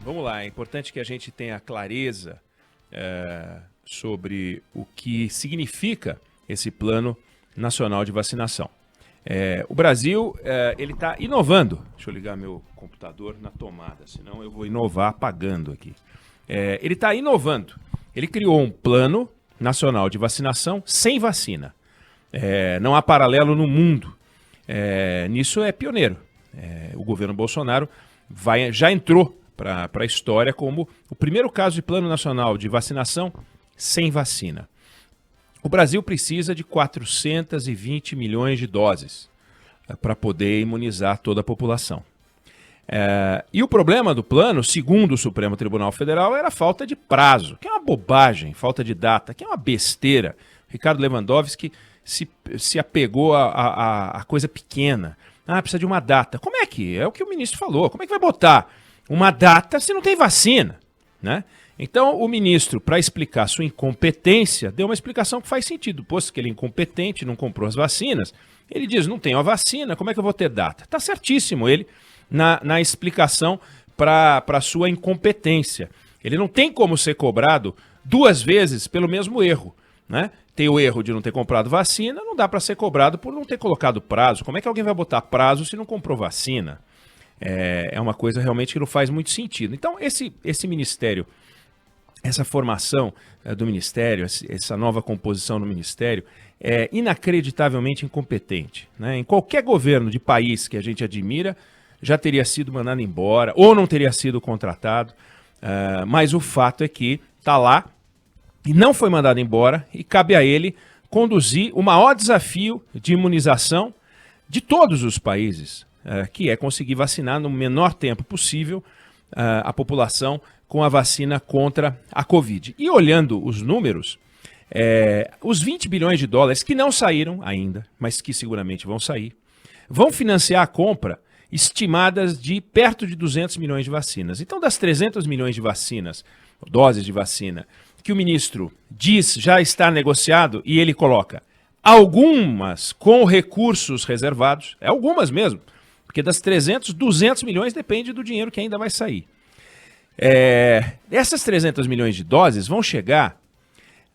vamos lá. É importante que a gente tenha clareza sobre o que significa esse Plano Nacional de Vacinação. O Brasil ele está inovando. Deixa eu ligar meu computador na tomada, senão eu vou inovar apagando aqui. Ele está inovando. Ele criou um Plano Nacional de Vacinação sem vacina. Não há paralelo no mundo. Nisso é pioneiro. O governo Bolsonaro já entrou para a história como o primeiro caso de Plano Nacional de Vacinação sem vacina. O Brasil precisa de 420 milhões de doses para poder imunizar toda a população. E o problema do plano, segundo o Supremo Tribunal Federal, era a falta de prazo, que é uma bobagem, falta de data, que é uma besteira. Ricardo Lewandowski se apegou a coisa pequena. Precisa de uma data. Como é que? É o que o ministro falou. Como é que vai botar uma data se não tem vacina, né? Então, o ministro, para explicar sua incompetência, deu uma explicação que faz sentido. Posto que ele é incompetente, não comprou as vacinas, ele diz, não tenho a vacina, como é que eu vou ter data? Está certíssimo ele na explicação para sua incompetência. Ele não tem como ser cobrado duas vezes pelo mesmo erro, né? Tem o erro de não ter comprado vacina, não dá para ser cobrado por não ter colocado prazo. Como é que alguém vai botar prazo se não comprou vacina? É uma coisa realmente que não faz muito sentido. Então, esse ministério, essa formação do ministério, essa nova composição no ministério, é inacreditavelmente incompetente, né? Em qualquer governo de país que a gente admira, já teria sido mandado embora ou não teria sido contratado, mas o fato é que está lá e não foi mandado embora e cabe a ele conduzir o maior desafio de imunização de todos os países, que é conseguir vacinar no menor tempo possível a população com a vacina contra a Covid. E olhando os números, os 20 bilhões de dólares que não saíram ainda, mas que seguramente vão sair, vão financiar a compra estimadas de perto de 200 milhões de vacinas. Então, das 300 milhões de vacinas, doses de vacina, que o ministro diz já está negociado e ele coloca algumas com recursos reservados, algumas mesmo, porque das 300, 200 milhões depende do dinheiro que ainda vai sair. Essas 300 milhões de doses vão chegar,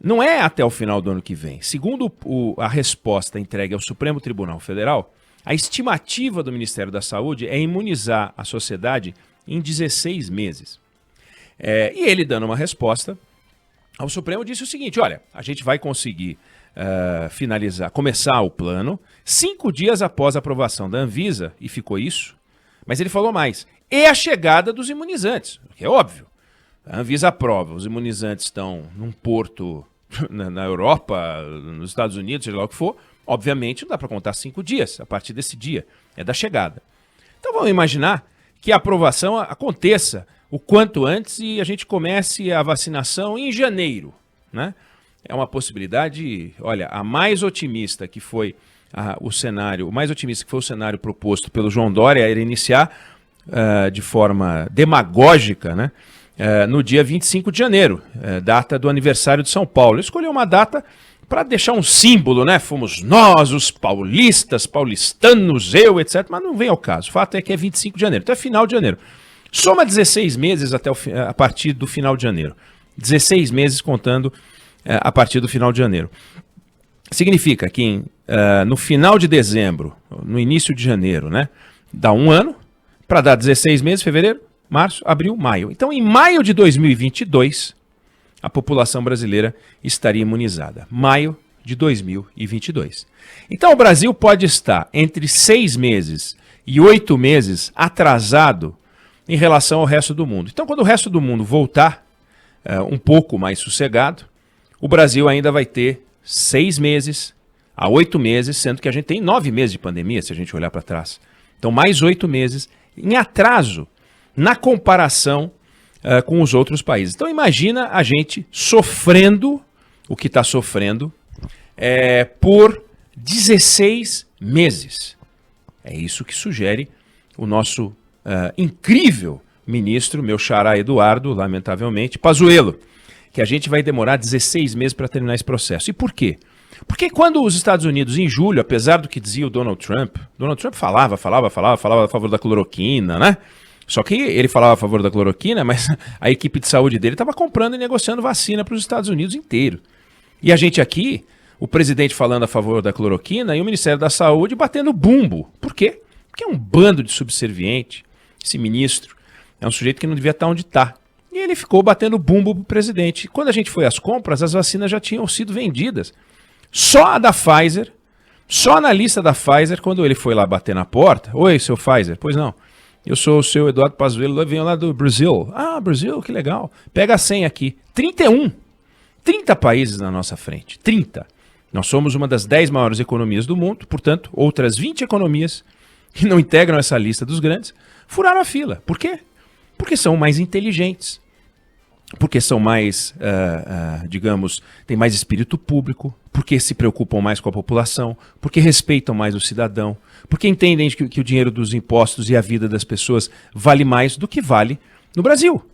não é até o final do ano que vem. Segundo a resposta entregue ao Supremo Tribunal Federal, a estimativa do Ministério da Saúde é imunizar a sociedade em 16 meses. E ele, dando uma resposta ao Supremo, disse o seguinte, olha, a gente vai conseguir começar o plano 5 dias após a aprovação da Anvisa, e ficou isso, mas ele falou mais, e a chegada dos imunizantes, que é óbvio. A Anvisa aprova, os imunizantes estão num porto na Europa, nos Estados Unidos, seja lá o que for, obviamente não dá para contar 5 dias a partir desse dia, é da chegada. Então vamos imaginar que a aprovação aconteça o quanto antes e a gente comece a vacinação em janeiro, né? É uma possibilidade, olha, a mais otimista que foi o cenário, o mais otimista que foi o cenário proposto pelo João Dória era iniciar de forma demagógica, né? No dia 25 de janeiro, data do aniversário de São Paulo. Ele escolheu uma data para deixar um símbolo, né? Fomos nós, os paulistas, paulistanos, eu, etc. Mas não vem ao caso. O fato é que é 25 de janeiro, então é final de janeiro. Soma 16 meses a partir do final de janeiro. 16 meses contando a partir do final de janeiro. Significa que no final de dezembro, no início de janeiro, né? Dá um ano, para dar 16 meses, fevereiro, março, abril, maio. Então, em maio de 2022, a população brasileira estaria imunizada. Maio de 2022. Então, o Brasil pode estar entre 6 meses e 8 meses atrasado em relação ao resto do mundo. Então, quando o resto do mundo voltar um pouco mais sossegado, o Brasil ainda vai ter 6 meses a 8 meses, sendo que a gente tem 9 meses de pandemia, se a gente olhar para trás. Então, mais 8 meses em atraso na comparação com os outros países. Então, imagina a gente sofrendo o que está sofrendo por 16 meses. É isso que sugere o nosso incrível ministro, meu xará Eduardo, lamentavelmente, Pazuello, que a gente vai demorar 16 meses para terminar esse processo. E por quê? Porque quando os Estados Unidos, em julho, apesar do que dizia o Donald Trump falava a favor da cloroquina, né? Só que ele falava a favor da cloroquina, mas a equipe de saúde dele estava comprando e negociando vacina para os Estados Unidos inteiro. E a gente aqui, o presidente falando a favor da cloroquina e o Ministério da Saúde batendo bumbo. Por quê? Porque é um bando de subserviente. Esse ministro é um sujeito que não devia estar onde está. E ele ficou batendo bumbo para o presidente. Quando a gente foi às compras, as vacinas já tinham sido vendidas. Só a da Pfizer, só na lista da Pfizer, quando ele foi lá bater na porta. Oi, seu Pfizer. Pois não. Eu sou o seu Eduardo Pazuello, eu venho lá do Brasil. Ah, Brasil, que legal. Pega a senha aqui. 31. 30 países na nossa frente. 30. Nós somos uma das 10 maiores economias do mundo, portanto, outras 20 economias que não integram essa lista dos grandes furaram a fila. Por quê? Porque são mais inteligentes. Porque são mais, digamos, têm mais espírito público, porque se preocupam mais com a população, porque respeitam mais o cidadão, porque entendem que o dinheiro dos impostos e a vida das pessoas vale mais do que vale no Brasil.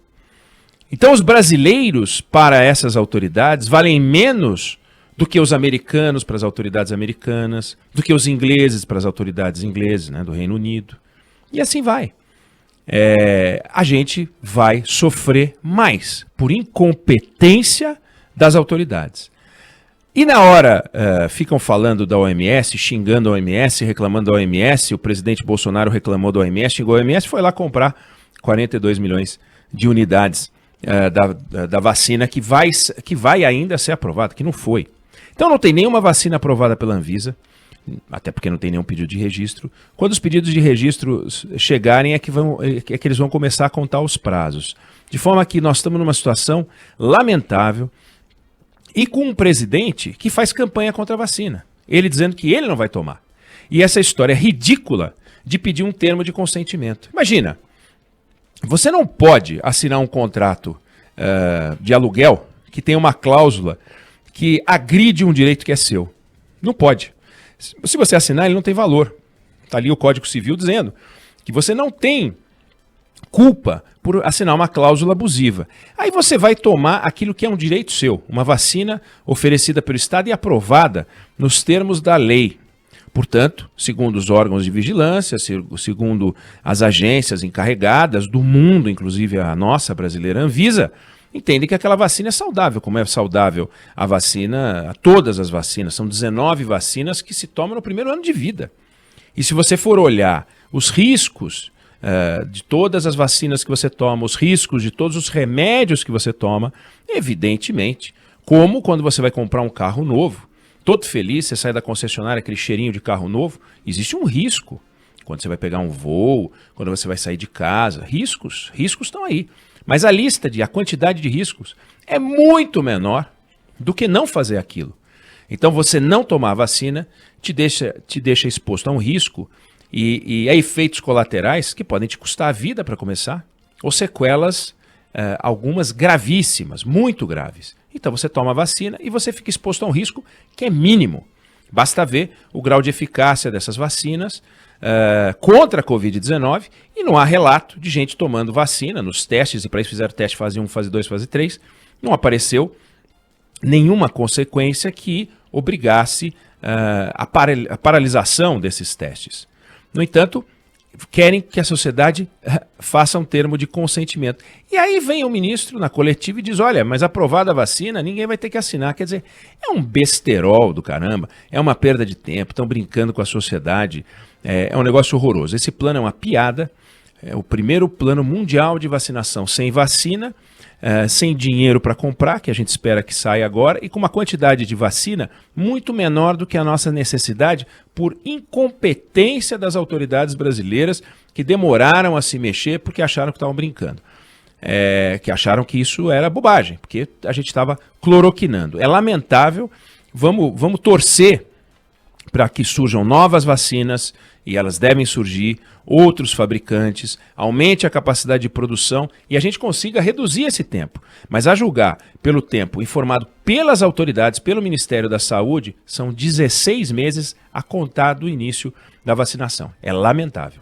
Então os brasileiros, para essas autoridades, valem menos do que os americanos para as autoridades americanas, do que os ingleses para as autoridades inglesas, né, do Reino Unido. E assim vai. A gente vai sofrer mais por incompetência das autoridades. E na hora ficam falando da OMS, xingando a OMS, reclamando da OMS, o presidente Bolsonaro reclamou da OMS, xingou a OMS, foi lá comprar 42 milhões de unidades da vacina que vai ainda ser aprovada, que não foi. Então não tem nenhuma vacina aprovada pela Anvisa, até porque não tem nenhum pedido de registro. Quando os pedidos de registro chegarem é que eles vão começar a contar os prazos. De forma que nós estamos numa situação lamentável e com um presidente que faz campanha contra a vacina. Ele dizendo que ele não vai tomar. E essa história ridícula de pedir um termo de consentimento. Imagina, você não pode assinar um contrato de aluguel que tem uma cláusula que agride um direito que é seu. Não pode. Se você assinar, ele não tem valor. Está ali o Código Civil dizendo que você não tem culpa por assinar uma cláusula abusiva. Aí você vai tomar aquilo que é um direito seu, uma vacina oferecida pelo Estado e aprovada nos termos da lei. Portanto, segundo os órgãos de vigilância, segundo as agências encarregadas do mundo, inclusive a nossa brasileira Anvisa, entendem que aquela vacina é saudável, como é saudável a vacina, todas as vacinas. São 19 vacinas que se tomam no primeiro ano de vida. E se você for olhar os riscos de todas as vacinas que você toma, os riscos de todos os remédios que você toma, evidentemente, como quando você vai comprar um carro novo, todo feliz, você sai da concessionária, aquele cheirinho de carro novo, existe um risco. Quando você vai pegar um voo, quando você vai sair de casa, riscos estão aí. Mas a quantidade de riscos é muito menor do que não fazer aquilo. Então você não tomar a vacina te deixa exposto a um risco e a efeitos colaterais que podem te custar a vida para começar, ou sequelas, algumas gravíssimas, muito graves. Então você toma a vacina e você fica exposto a um risco que é mínimo. Basta ver o grau de eficácia dessas vacinas contra a Covid-19 e não há relato de gente tomando vacina nos testes, e para isso fizeram teste fase 1, fase 2, fase 3, não apareceu nenhuma consequência que obrigasse a paralisação desses testes. No entanto, querem que a sociedade faça um termo de consentimento. E aí vem o ministro na coletiva e diz, olha, mas aprovada a vacina, ninguém vai ter que assinar. Quer dizer, é um besterol do caramba, é uma perda de tempo, estão brincando com a sociedade, é um negócio horroroso. Esse plano é uma piada, é o primeiro plano mundial de vacinação sem vacina, sem dinheiro para comprar, que a gente espera que saia agora, e com uma quantidade de vacina muito menor do que a nossa necessidade por incompetência das autoridades brasileiras que demoraram a se mexer porque acharam que estavam brincando. Que acharam que isso era bobagem, porque a gente estava cloroquinando. É lamentável, vamos torcer para que surjam novas vacinas, e elas devem surgir, outros fabricantes, aumente a capacidade de produção e a gente consiga reduzir esse tempo. Mas a julgar pelo tempo informado pelas autoridades, pelo Ministério da Saúde, são 16 meses a contar do início da vacinação. É lamentável.